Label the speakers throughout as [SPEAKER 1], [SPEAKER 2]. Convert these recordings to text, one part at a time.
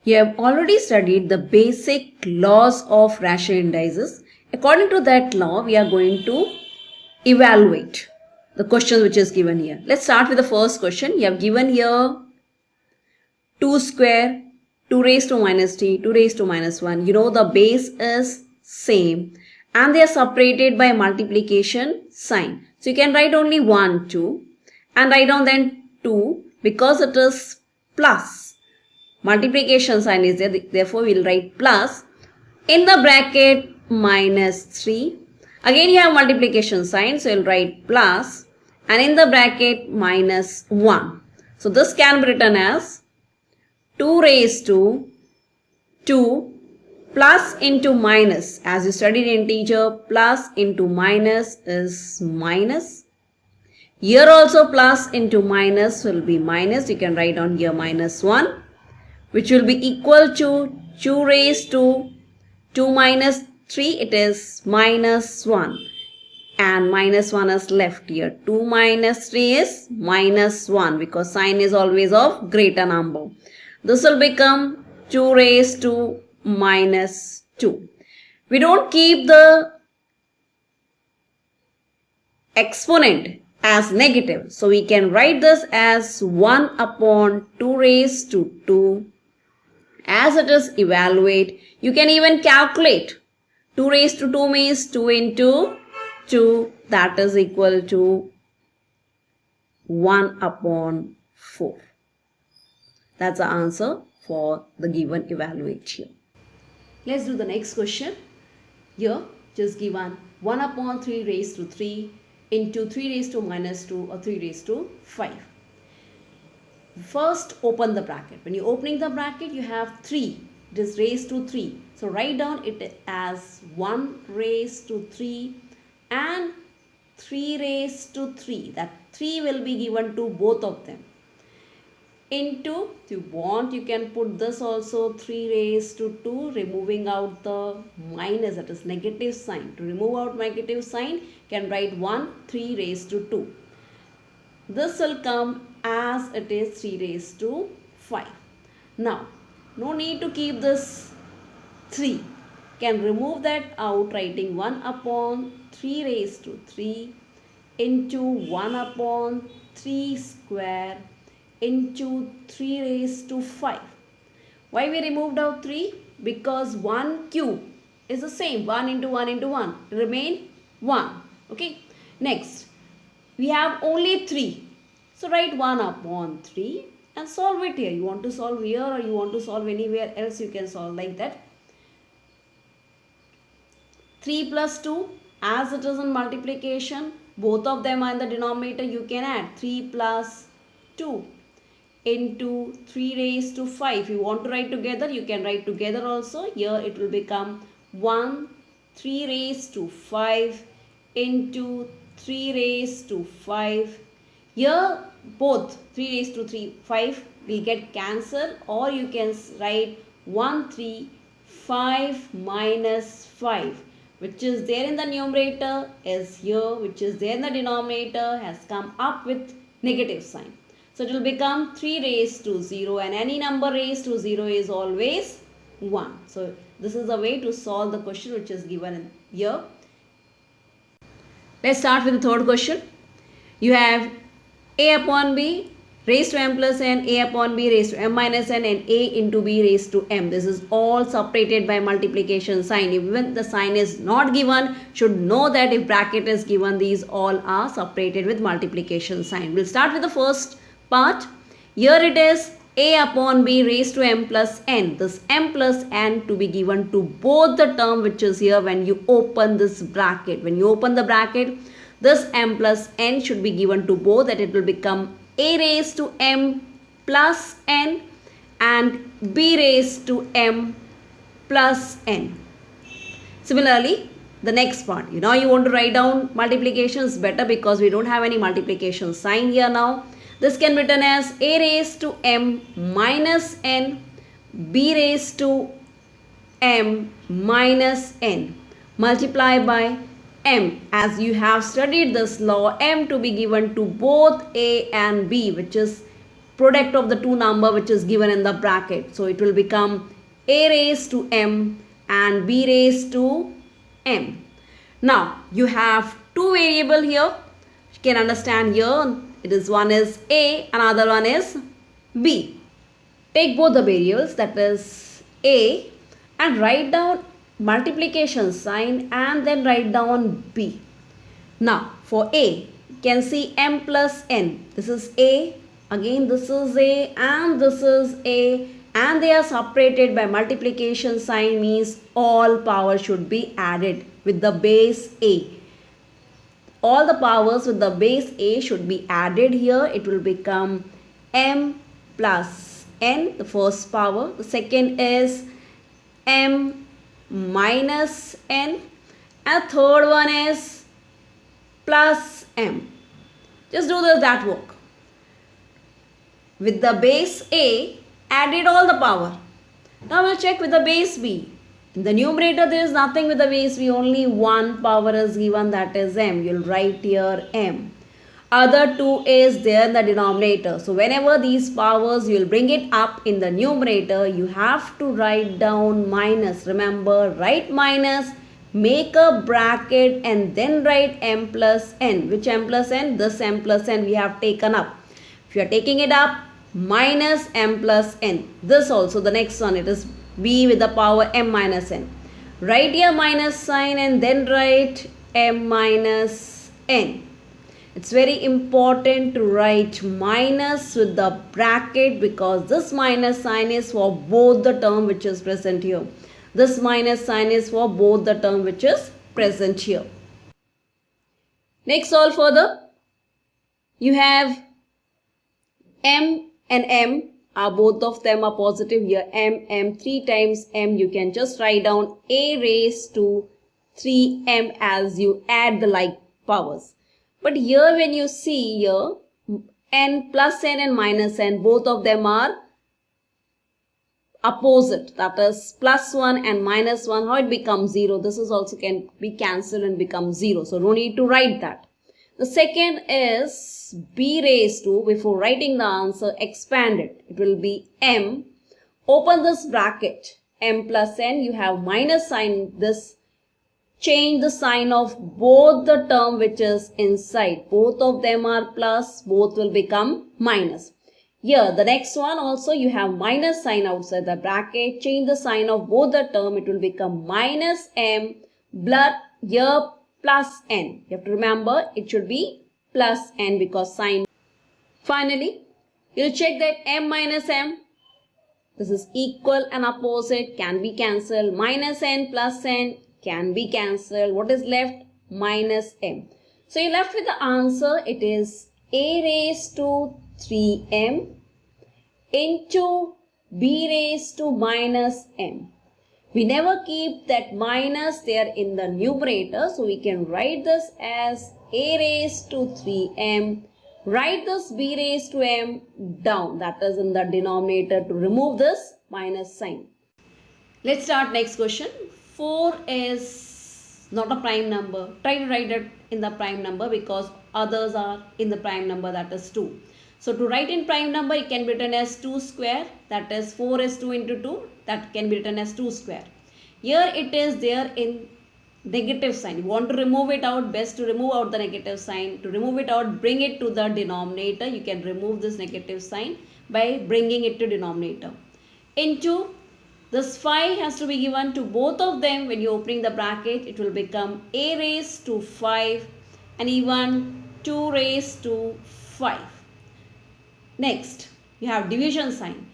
[SPEAKER 1] You have already studied the basic laws of rational indices. According to that law, we are going to evaluate the question which is given here. Let's start with the first question. You have given here 2 square, 2 raised to minus 3, 2 raised to minus 1. You know the base is same and they are separated by multiplication sign. So you can write only 1, 2 and write down then 2 because it is plus. Multiplication sign is there, therefore we will write plus. In the bracket minus 3. Again you have multiplication sign, so you will write plus and in the bracket minus 1. So this can be written as 2 raised to 2 plus into minus. As you studied in integer, plus into minus is minus. Here also plus into minus will be minus. You can write on here minus 1. Which will be equal to 2 raised to 2 minus 3, it is minus 1 and minus 1 is left here. 2 minus 3 is minus 1 because sign is always of greater number. This will become 2 raised to minus 2. We don't keep the exponent as negative. So we can write this as 1 upon 2 raised to 2. As it is evaluate, you can even calculate. 2 raised to 2 means 2 into 2, that is equal to 1 upon 4. That's the answer for the given evaluate here. Let's do the next question. Here just given 1 upon 3 raised to 3 into 3 raised to minus 2 or 3 raised to 5. First open the bracket. When you're opening the bracket, you have 3. It is raised to 3. So write down it as 1 raised to 3 and 3 raised to 3. That 3 will be given to both of them. Into, if you want, you can put this also 3 raised to 2, removing out the minus, that is negative sign. To remove out negative sign, you can write 1, 3 raised to 2. This will come as it is 3 raised to 5. Now, no need to keep this 3. Can remove that out writing 1 upon 3 raised to 3 into 1 upon 3 square into 3 raised to 5. Why we removed out 3? Because 1 cube is the same. 1 into 1 into 1. Remain 1. Okay. Next, we have only 3. So write 1 upon 3 and solve it here. You want to solve here or you want to solve anywhere else, you can solve like that. 3 plus 2, as it is in multiplication, both of them are in the denominator, you can add 3 plus 2 into 3 raised to 5. If you want to write together, you can write together also. Here it will become 1, 3 raised to 5 into 3 raised to 5. Here both 3 raised to 5 will get cancelled, or you can write 1, 3, 5 minus 5. Which is there in the numerator is here, which is there in the denominator has come up with negative sign. So it will become 3 raised to 0 and any number raised to 0 is always 1. So this is the way to solve the question which is given here. Let's start with the third question. You have a upon b raised to m plus n, a upon b raised to m minus n and a into b raised to m. This is all separated by multiplication sign. Even the sign is not given, should know that if bracket is given, these all are separated with multiplication sign. We'll start with the first part. Here it is a upon b raised to m plus n. This m plus n to be given to both the term which is here when you open this bracket. When you open the bracket, this m plus n should be given to both, that it will become a raised to m plus n and b raised to m plus n. Similarly, the next part, you want to write down multiplications better because we don't have any multiplication sign here now. This can be written as a raised to m minus n, b raised to m minus n multiplied by m. As you have studied this law, m to be given to both a and b, which is product of the two number which is given in the bracket. So it will become a raised to m and b raised to m. Now you have two variable here. You can understand here it is one is a, another one is b. Take both the variables, that is a, and write down multiplication sign and then write down b. Now for a, you can see m plus n. This is a, again this is a, and this is a, and they are separated by multiplication sign, means all power should be added with the base a. All the powers with the base a should be added here. It will become m plus n, the first power. The second is m minus n, and third one is plus m. Just do that work. With the base a, added all the power. Now we'll check with the base b. In the numerator there is nothing with the base b, only one power is given, that is m. You'll write here m. Other two is there in the denominator. So whenever these powers you will bring it up in the numerator, you have to write down minus. Remember, write minus, make a bracket and then write m plus n. Which m plus n? This m plus n we have taken up. If you are taking it up, minus m plus n. This also, the next one, it is b with the power m minus n. Write your minus sign and then write m minus n. It's very important to write minus with the bracket because this minus sign is for both the term which is present here. This minus sign is for both the term which is present here. Next, solve further. You have m and m are both of them are positive here. m, 3 times m, you can just write down a raised to 3m as you add the like powers. But here when you see here, n plus n and minus n, both of them are opposite. That is plus 1 and minus 1. How it becomes 0? This is also can be cancelled and become 0. So no need to write that. The second is b raised to, before writing the answer, expand it. It will be m. Open this bracket. M plus n. You have minus sign this. Change the sign of both the term which is inside. Both of them are plus, both will become minus. Here, the next one also you have minus sign outside the bracket. Change the sign of both the term. It will become minus m, blood here plus n. You have to remember it should be plus n because sign. Finally, you'll check that m minus m. This is equal and opposite, can be cancelled. Minus n plus n can be cancelled. What is left? Minus m. So you're left with the answer. It is a raised to 3m into b raised to minus m. We never keep that minus there in the numerator. So we can write this as a raised to 3m. Write this b raised to m down. That is in the denominator to remove this minus sign. Let's start next question. 4 is not a prime number. Try to write it in the prime number because others are in the prime number, that is 2. So to write in prime number, it can be written as 2 square. That is 4 is 2 into 2. That can be written as 2 square. Here it is there in negative sign. You want to remove it out, best to remove out the negative sign. To remove it out, bring it to the denominator. You can remove this negative sign by bringing it to denominator. Into this 5 has to be given to both of them. When you opening the bracket, it will become a raised to 5 and even 2 raised to 5. Next, you have division sign.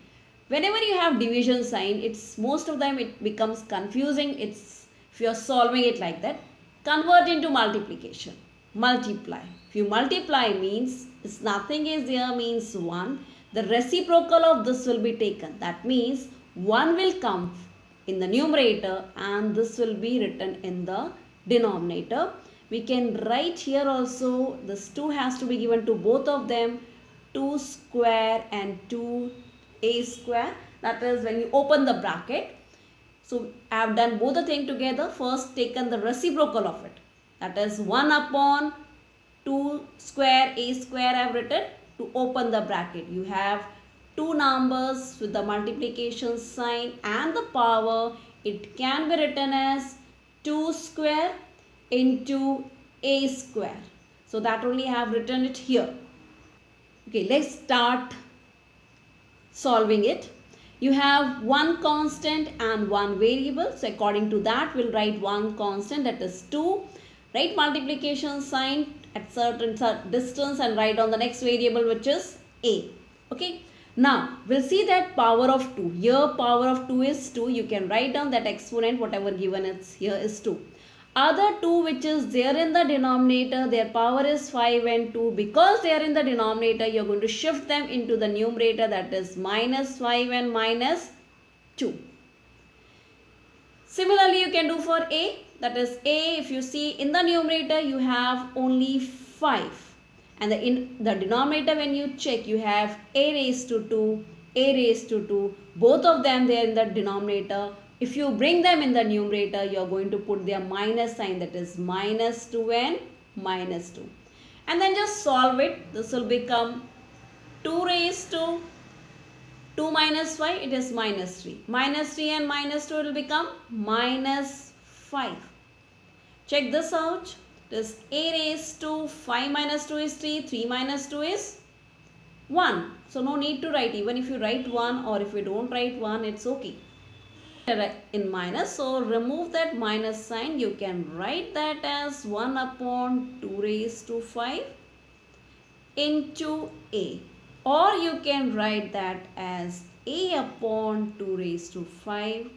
[SPEAKER 1] Whenever you have division sign, it's most of the time it becomes confusing. It's if you are solving it like that, convert into multiplication. Multiply. If you multiply means it's nothing is there means 1. The reciprocal of this will be taken. That means 1 will come in the numerator and this will be written in the denominator. We can write here also this 2 has to be given to both of them. 2 square and 2a square. That is when you open the bracket. So I have done both the thing together. First taken the reciprocal of it. That is 1 upon 2 square a square I have written to open the bracket. You have two numbers with the multiplication sign and the power, it can be written as 2 square into a square. So that only I have written it here. Okay, let's start solving it. You have one constant and one variable. So according to that, we'll write one constant, that is 2. Write multiplication sign at certain distance and write on the next variable, which is a. Okay. Now, we'll see that power of 2. Here power of 2 is 2. You can write down that exponent, whatever given is here is 2. Other 2 which is there in the denominator, their power is 5 and 2. Because they are in the denominator, you are going to shift them into the numerator, that is minus 5 and minus 2. Similarly, you can do for a, that is a, if you see in the numerator you have only 5. And in the denominator, when you check, you have a raised to 2, a raised to 2. Both of them they are in the denominator. If you bring them in the numerator, you are going to put their minus sign, that is minus 2 and minus 2. And then just solve it. This will become 2 raised to 2 minus 5, it is minus 3. Minus 3 and minus 2 will become minus 5. Check this out. This a raised to 5 minus 2 is 3, 3 minus 2 is 1. So no need to write, even if you write 1 or if you don't write 1, it's okay. In minus, so remove that minus sign. You can write that as 1 upon 2 raised to 5 into a. Or you can write that as a upon 2 raised to 5